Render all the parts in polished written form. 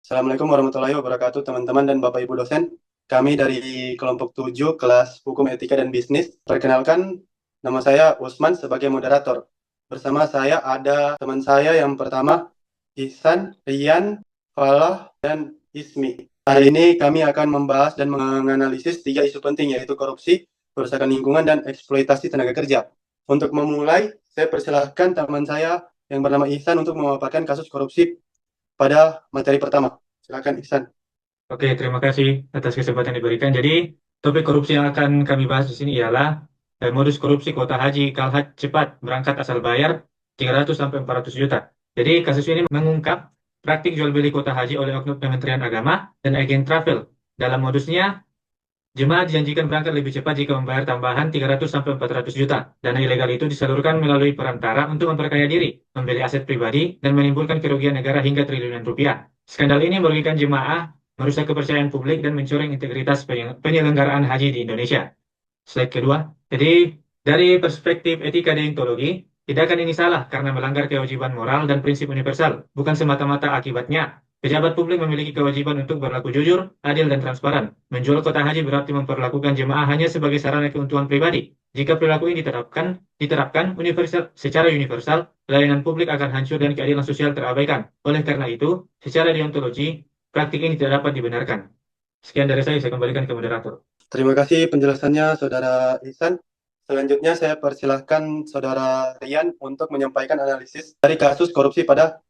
Assalamualaikum warahmatullahi wabarakatuh, teman-teman dan Bapak Ibu dosen. Kami dari kelompok 7 kelas Hukum Etika dan Bisnis. Perkenalkan, nama saya Usman sebagai moderator. Bersama saya ada teman saya yang pertama, Ihsan, Rian, Falah, dan Ismi. Hari ini kami akan membahas dan menganalisis 3 isu penting, yaitu korupsi, kerusakan lingkungan, dan eksploitasi tenaga kerja. Untuk memulai, saya persilahkan teman saya yang bernama Ihsan untuk memaparkan kasus korupsi pada materi pertama. Silakan Ihsan. Oke, terima kasih atas kesempatan yang diberikan. Jadi, topik korupsi yang akan kami bahas di sini ialah modus korupsi kuota haji Kalhaj cepat berangkat asal bayar 300 sampai 400 juta. Jadi, kasus ini mengungkap praktik jual beli kuota haji oleh oknum Kementerian Agama dan agen travel. Dalam modusnya, jemaah dijanjikan berangkat lebih cepat jika membayar tambahan 300 sampai 400 juta. Dana ilegal itu disalurkan melalui perantara untuk memperkaya diri, membeli aset pribadi, dan menimbulkan kerugian negara hingga triliunan rupiah. Skandal ini merugikan jemaah, merusak kepercayaan publik, dan mencoreng integritas penyelenggaraan haji di Indonesia. Slide kedua. Jadi, dari perspektif etika deontologi, tindakan ini salah karena melanggar kewajiban moral dan prinsip universal, bukan semata-mata akibatnya. Pejabat publik memiliki kewajiban untuk berlaku jujur, adil, dan transparan. Menjual kota haji berarti memperlakukan jemaah hanya sebagai sarana keuntungan pribadi. Jika perilaku ini diterapkan secara universal, layanan publik akan hancur dan keadilan sosial terabaikan. Oleh karena itu, secara deontologi, praktik ini tidak dapat dibenarkan. Sekian dari saya kembalikan ke moderator. Terima kasih penjelasannya Saudara Ihsan. Selanjutnya saya persilahkan Saudara Rian untuk menyampaikan analisis dari kasus korupsi pada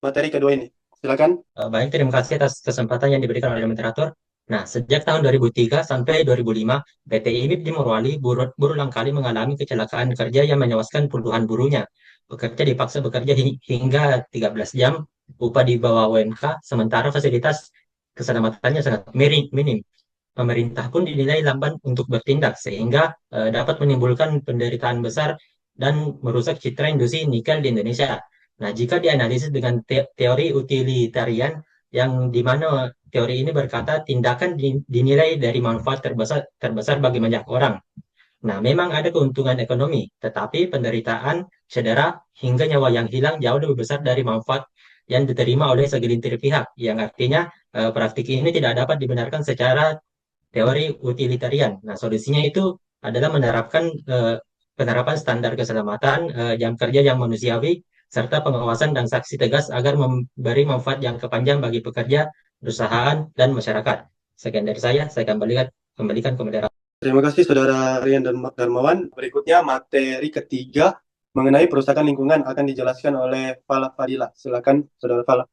materi kedua ini. Silakan. Baik, terima kasih atas kesempatan yang diberikan oleh moderator. Nah, sejak tahun 2003 sampai 2005, PT IMIP di Morowali berulang kali mengalami kecelakaan kerja yang menewaskan puluhan buruhnya. Pekerja dipaksa bekerja hingga 13 jam, upah di bawah UMK, sementara fasilitas keselamatannya sangat minim. Pemerintah pun dinilai lamban untuk bertindak, sehingga dapat menimbulkan penderitaan besar dan merusak citra industri nikel di Indonesia. Nah, jika dianalisis dengan teori utilitarian, yang di mana teori ini berkata tindakan dinilai dari manfaat terbesar bagi banyak orang. Nah, memang ada keuntungan ekonomi, tetapi penderitaan, cedera, hingga nyawa yang hilang jauh lebih besar dari manfaat yang diterima oleh segelintir pihak, yang artinya praktik ini tidak dapat dibenarkan secara teori utilitarian. Nah, solusinya itu adalah penerapan standar keselamatan, jam kerja yang manusiawi, serta pengawasan dan sanksi tegas agar memberi manfaat jangka panjang bagi pekerja, perusahaan, dan masyarakat. Sekian dari saya kembalikan ke moderator. Terima kasih Saudara Rian dan Darmawan. Berikutnya materi ketiga mengenai perusahaan lingkungan akan dijelaskan oleh Falah Fadila. Silakan Saudara Falah.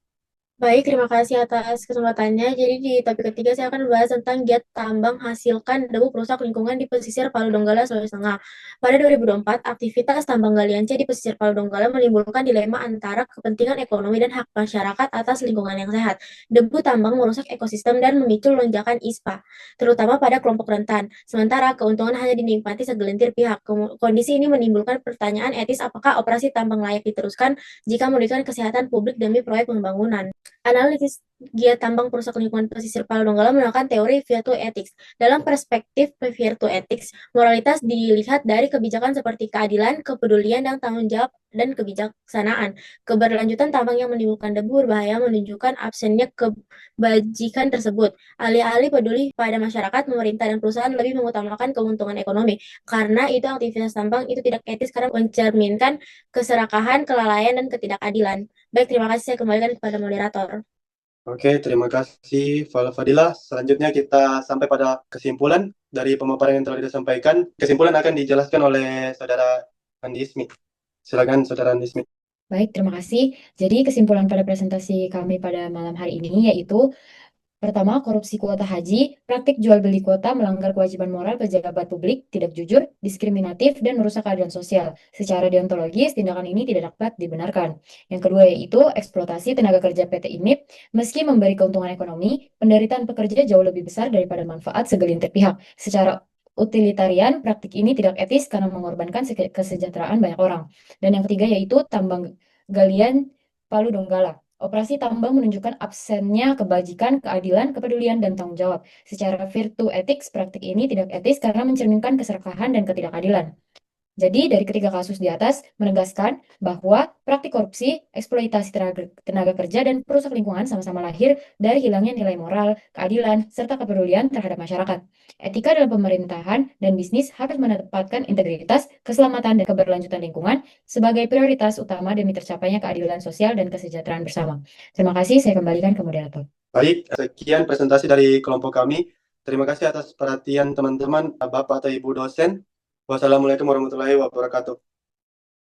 Baik, terima kasih atas kesempatannya. Jadi di topik ketiga saya akan membahas tentang giat tambang hasilkan debu perusak lingkungan di pesisir Palu Donggala, Sulawesi Tengah. Pada 2024, aktivitas tambang galian C di pesisir Palu Donggala menimbulkan dilema antara kepentingan ekonomi dan hak masyarakat atas lingkungan yang sehat. Debu tambang merusak ekosistem dan memicu lonjakan ISPA, terutama pada kelompok rentan. Sementara keuntungan hanya dinikmati segelintir pihak. Kondisi ini menimbulkan pertanyaan etis apakah operasi tambang layak diteruskan jika merugikan kesehatan publik demi proyek pembangunan. Analisis giat tambang perusak lingkungan pesisir Palu Donggala menggunakan teori Virtue Ethics. Dalam perspektif Virtue Ethics, moralitas dilihat dari kebijakan seperti keadilan, kepedulian, dan tanggung jawab dan kebijaksanaan. Keberlanjutan tambang yang menimbulkan debu berbahaya menunjukkan absennya kebajikan tersebut. Alih-alih peduli pada masyarakat, pemerintah dan perusahaan lebih mengutamakan keuntungan ekonomi. Karena itu aktivitas tambang itu tidak etis karena mencerminkan keserakahan, kelalaian, dan ketidakadilan. Baik, terima kasih. Saya kembalikan kepada moderator. Oke, terima kasih Falah Fadila. Selanjutnya kita sampai pada kesimpulan dari pemaparan yang telah disampaikan. Kesimpulan akan dijelaskan oleh Saudara Andi Ismi. Silakan Saudara Andi Ismi. Baik, terima kasih. Jadi kesimpulan pada presentasi kami pada malam hari ini yaitu pertama, korupsi kuota haji, praktik jual beli kuota melanggar kewajiban moral pejabat publik, tidak jujur, diskriminatif, dan merusak keadilan sosial. Secara deontologis, tindakan ini tidak dapat dibenarkan. Yang kedua yaitu eksploitasi tenaga kerja PT IMIP, meski memberi keuntungan ekonomi, penderitaan pekerja jauh lebih besar daripada manfaat segelintir pihak. Secara utilitarian, praktik ini tidak etis karena mengorbankan kesejahteraan banyak orang. Dan yang ketiga yaitu tambang galian Palu Donggala. Operasi tambang menunjukkan absennya kebajikan, keadilan, kepedulian, dan tanggung jawab. Secara virtue ethics, praktik ini tidak etis karena mencerminkan keserakahan dan ketidakadilan. Jadi, dari ketiga kasus di atas menegaskan bahwa praktik korupsi, eksploitasi tenaga kerja, dan perusak lingkungan sama-sama lahir dari hilangnya nilai moral, keadilan, serta kepedulian terhadap masyarakat. Etika dalam pemerintahan dan bisnis harus menempatkan integritas, keselamatan, dan keberlanjutan lingkungan sebagai prioritas utama demi tercapainya keadilan sosial dan kesejahteraan bersama. Terima kasih, saya kembalikan ke moderator. Baik, sekian presentasi dari kelompok kami. Terima kasih atas perhatian teman-teman, Bapak atau Ibu dosen. Wassalamualaikum warahmatullahi wabarakatuh.